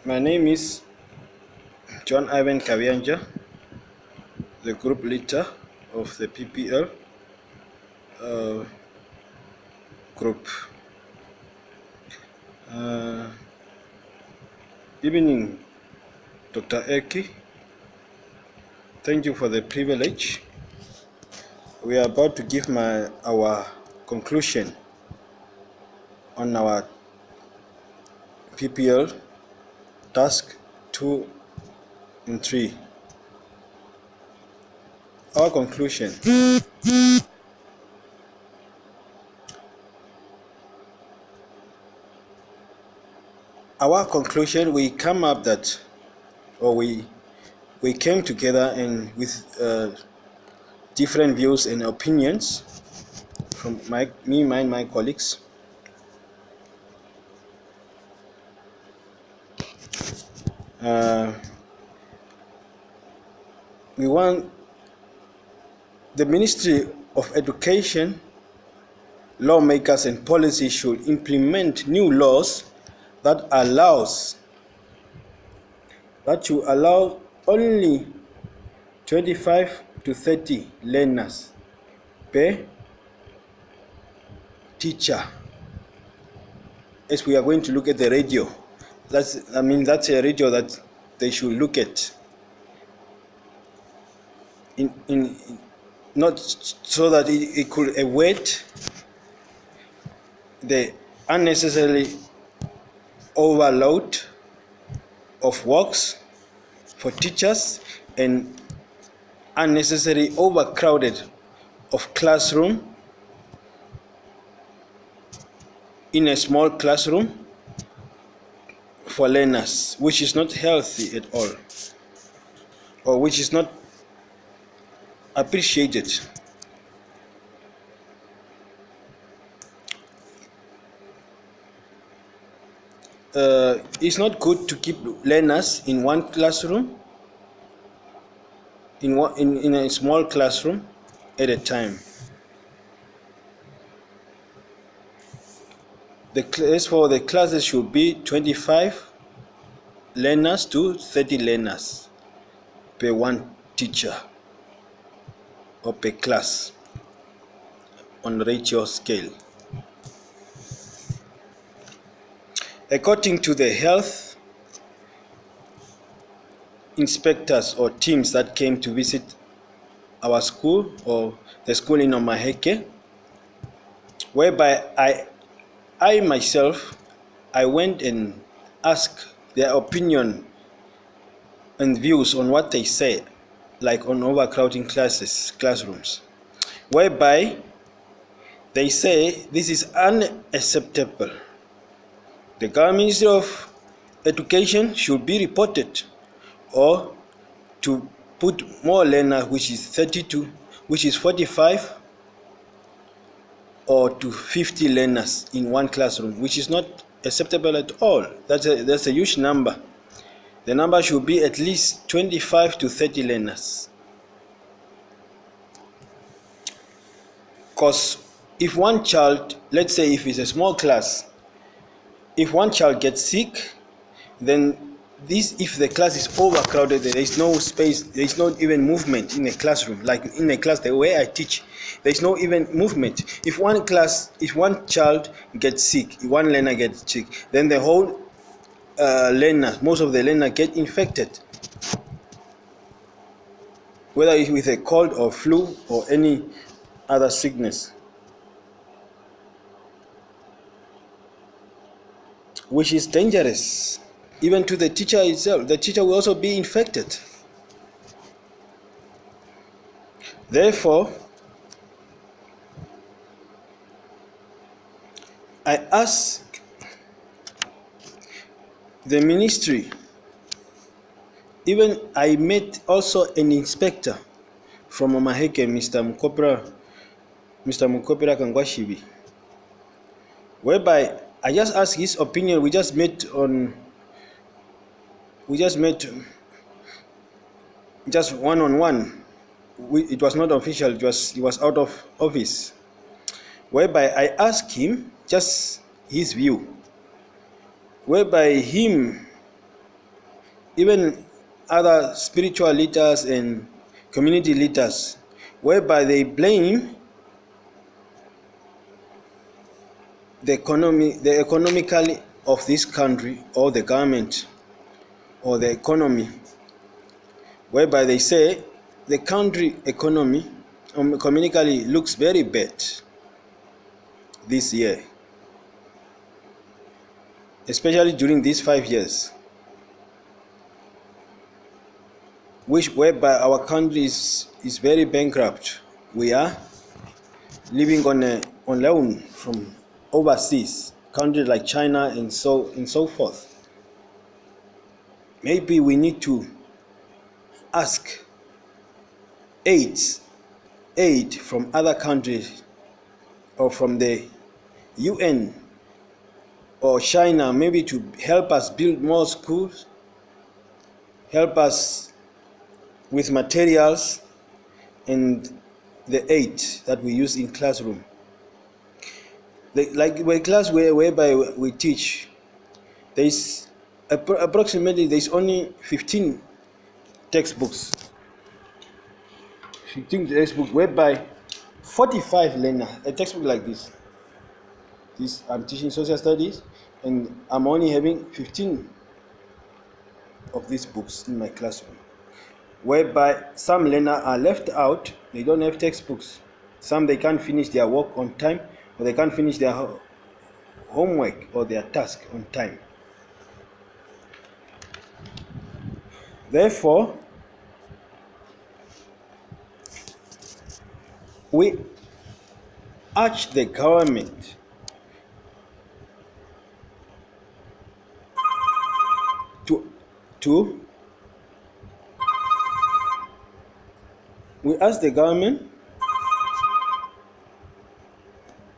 My name is John Ivan Kavianja, the group leader of the PPL group. Evening, Dr. Eki. Thank you for the privilege. We are about to give our conclusion on our PPL task 2 and 3. Our conclusion. Our conclusion, we come up that, or we came together and with different views and opinions from my colleagues. We want the Ministry of Education, lawmakers and policy should implement new laws that should allow only 25 to 30 learners per teacher. As we are going to look at the radio, that's a radio that they should look at. In not so that it could avoid the unnecessary overload of works for teachers and unnecessary overcrowded of classroom in a small classroom for learners, which is not healthy at all, or which is not appreciated. It's not good to keep learners in one classroom, in a small classroom at a time. The classes should be 25 learners to 30 learners per one teacher or per class on ratio scale. According to the health inspectors or teams that came to visit our school or the school in Omaheke, whereby I myself went and asked their opinion and views on what they say, like on overcrowding classrooms, whereby they say this is unacceptable. The Ministry of Education should be reported, or to put more learners, which is 45 or to 50 learners in one classroom, which is not acceptable at all. That's a huge number. The number should be at least 25 to 30 learners. Because if one child, let's say if it's a small class, if one child gets sick, then if the class is overcrowded, there is no space, there is not even movement in a classroom. Like in a class, the way I teach, there is no even movement. If one child gets sick, one learner gets sick, then the whole most of the learners get infected, whether it's with a cold or flu or any other sickness, which is dangerous even to the teacher itself. The teacher will also be infected. Therefore, I ask the ministry, even I met also an inspector from Omaheke, Mr. Mukopera Kangwashibi, whereby I just asked his opinion. We just met just one-on-one. It was not official, he was out of office, whereby I asked him just his view, whereby him even other spiritual leaders and community leaders, whereby they blame the economically of this country or the government or the economy, whereby they say the country economy economically looks very bad this year, especially during these 5 years, whereby our country is very bankrupt. We are living on loan from overseas countries like China and so forth. Maybe we need to ask aid from other countries or from the UN or China, maybe to help us build more schools, help us with materials and the aid that we use in classroom. Like a class whereby we teach, there's approximately there's only 15 textbooks, whereby 45 learner. A textbook like this I'm teaching social studies, and I'm only having 15 of these books in my classroom, whereby some learners are left out. They don't have textbooks. Some, they can't finish their work on time, or they can't finish their homework or their task on time. Therefore, we urge the government we ask the government